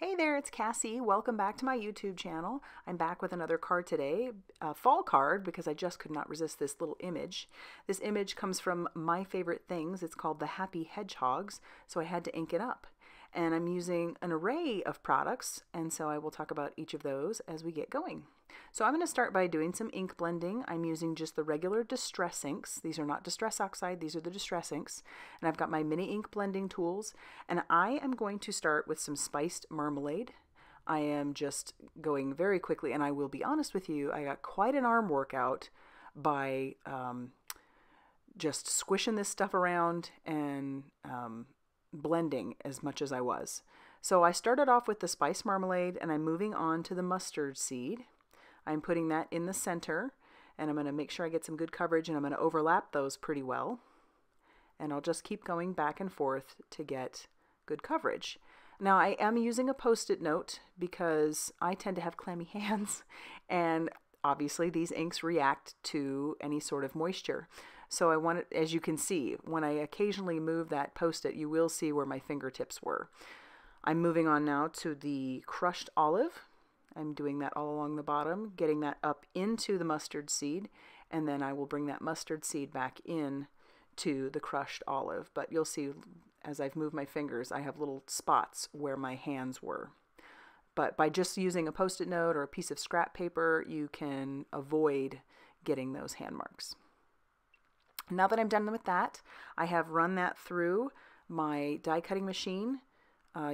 Hey there, it's Cassie. Welcome back to my YouTube channel. I'm back with another card today, a fall card, because I just could not resist this little image. This image comes from My Favorite Things. It's called the Happy Hedgehogs, so I had to ink it up. And I'm using an array of products, and so I will talk about each of those as we get going. So I'm going to start by doing some ink blending. I'm using just the regular Distress inks. These are not Distress Oxide, these are the Distress inks. And I've got my mini ink blending tools, and I am going to start with some spiced marmalade. I am just going very quickly, and I will be honest with you, I got quite an arm workout by just squishing this stuff around and blending as much as I was. So I started off with the spice marmalade, and I'm moving on to the mustard seed. I'm putting that in the center, and I'm going to make sure I get some good coverage, and I'm going to overlap those pretty well. And I'll just keep going back and forth to get good coverage. Now I am using a Post-it note because I tend to have clammy hands, and obviously these inks react to any sort of moisture. So I want it, as you can see, when I occasionally move that Post-it, you will see where my fingertips were. I'm moving on now to the crushed olive. I'm doing that all along the bottom, getting that up into the mustard seed, and then I will bring that mustard seed back in to the crushed olive. But you'll see as I've moved my fingers, I have little spots where my hands were. But by just using a Post-it note or a piece of scrap paper, you can avoid getting those hand marks. Now that I'm done with that, I have run that through my die cutting machine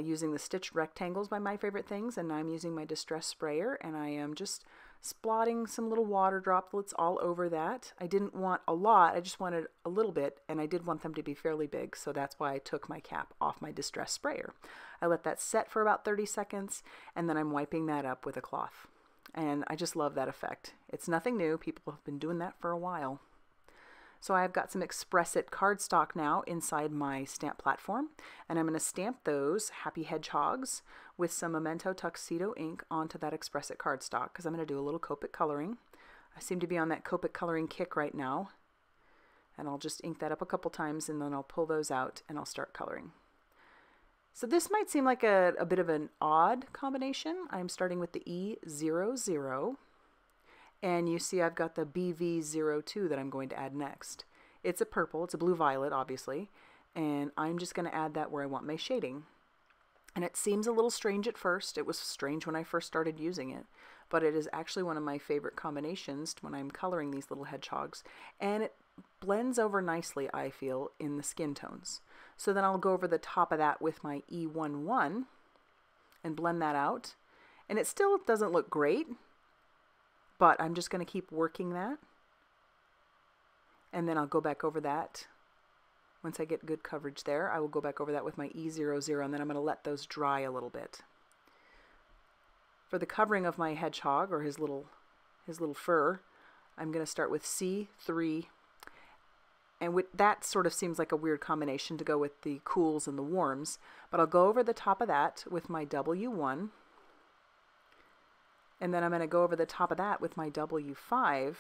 using the stitched rectangles by My Favorite Things, and I'm using my Distress sprayer, and I am just splotting some little water droplets all over that. I didn't want a lot, I just wanted a little bit, and I did want them to be fairly big, so that's why I took my cap off my Distress sprayer. I let that set for about 30 seconds, and then I'm wiping that up with a cloth. And I just love that effect. It's nothing new, people have been doing that for a while. So I've got some Express It cardstock now inside my stamp platform, and I'm going to stamp those Happy Hedgehogs with some Memento Tuxedo ink onto that Express It cardstock, because I'm going to do a little Copic coloring. I seem to be on that Copic coloring kick right now, and I'll just ink that up a couple times, and then I'll pull those out and I'll start coloring. So this might seem like a bit of an odd combination. I'm starting with the E00. And you see I've got the BV02 that I'm going to add next. It's a purple, it's a blue-violet, obviously, and I'm just going to add that where I want my shading. And it seems a little strange at first. It was strange when I first started using it, but it is actually one of my favorite combinations when I'm coloring these little hedgehogs. And it blends over nicely, I feel, in the skin tones. So then I'll go over the top of that with my E11 and blend that out. And it still doesn't look great, but I'm just going to keep working that, and then I'll go back over that. Once I get good coverage there, I will go back over that with my E00, and then I'm going to let those dry a little bit. For the covering of my hedgehog, or his little fur, I'm going to start with C3, and that sort of seems like a weird combination to go with the cools and the warms, but I'll go over the top of that with my W1, and then I'm going to go over the top of that with my W5.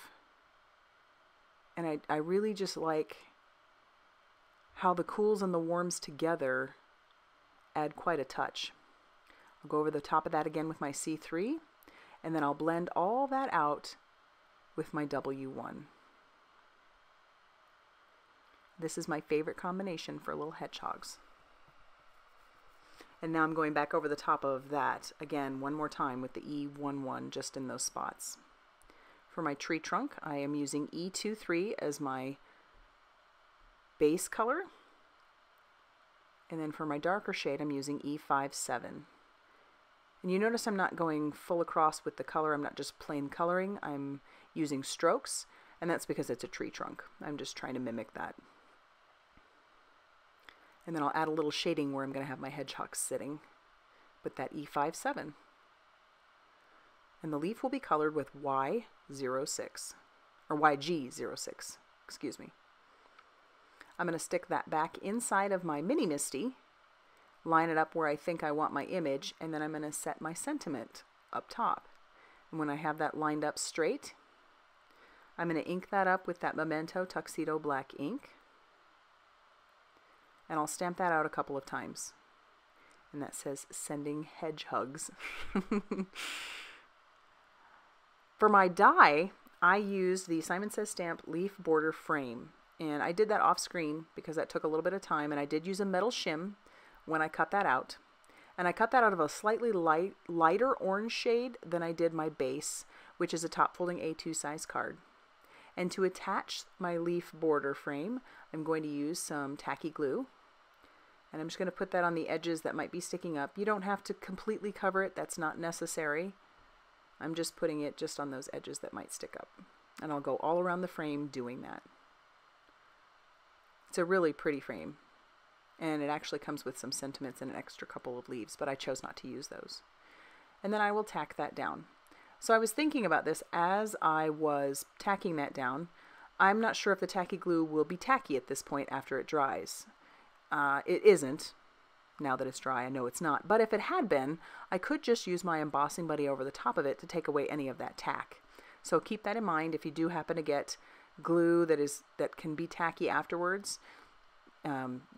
And I really just like how the cools and the warms together add quite a touch. I'll go over the top of that again with my C3, and then I'll blend all that out with my W1. This is my favorite combination for little hedgehogs. And now I'm going back over the top of that again one more time with the E11 just in those spots. For my tree trunk, I am using E23 as my base color. And then for my darker shade, I'm using E57. And you notice I'm not going full across with the color. I'm not just plain coloring. I'm using strokes, and that's because it's a tree trunk. I'm just trying to mimic that. And then I'll add a little shading where I'm going to have my hedgehogs sitting with that E57. And the leaf will be colored with Y06, or YG06, excuse me. I'm going to stick that back inside of my Mini Misty, line it up where I think I want my image, and then I'm going to set my sentiment up top. And when I have that lined up straight, I'm going to ink that up with that Memento Tuxedo black ink. And I'll stamp that out a couple of times. and that says Sending Hedgehugs. For my die, I used the Simon Says Stamp leaf border frame, and I did that off screen because that took a little bit of time, and I did use a metal shim when I cut that out. And I cut that out of a slightly lighter orange shade than I did my base, which is a top folding A2 size card. And to attach my leaf border frame, I'm going to use some tacky glue. And I'm just going to put that on the edges that might be sticking up. You don't have to completely cover it, that's not necessary. I'm just putting it just on those edges that might stick up. And I'll go all around the frame doing that. It's a really pretty frame. And it actually comes with some sentiments and an extra couple of leaves, but I chose not to use those. And then I will tack that down. So I was thinking about this as I was tacking that down. I'm not sure if the tacky glue will be tacky at this point after it dries. It isn't. Now that it's dry, I know it's not. But if it had been, I could just use my embossing buddy over the top of it to take away any of that tack. So keep that in mind if you do happen to get glue that can be tacky afterwards.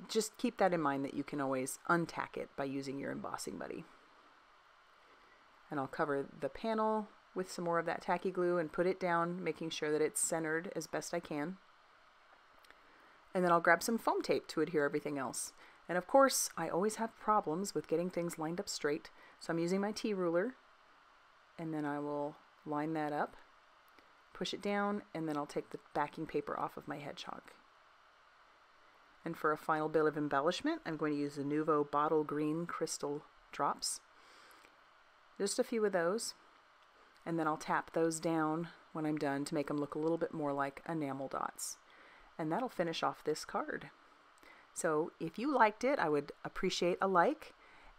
Just keep that in mind that you can always untack it by using your embossing buddy. And I'll cover the panel with some more of that tacky glue and put it down, making sure that it's centered as best I can. And then I'll grab some foam tape to adhere everything else. And of course, I always have problems with getting things lined up straight, so I'm using my T-ruler, and then I will line that up, push it down, and then I'll take the backing paper off of my hedgehog. And for a final bit of embellishment, I'm going to use the Nuvo Bottle Green Crystal Drops. Just a few of those, and then I'll tap those down when I'm done to make them look a little bit more like enamel dots. And that'll finish off this card. So if you liked it, I would appreciate a like,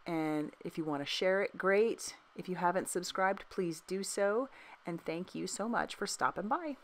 and if you want to share it, great. If you haven't subscribed, please do so, and thank you so much for stopping by.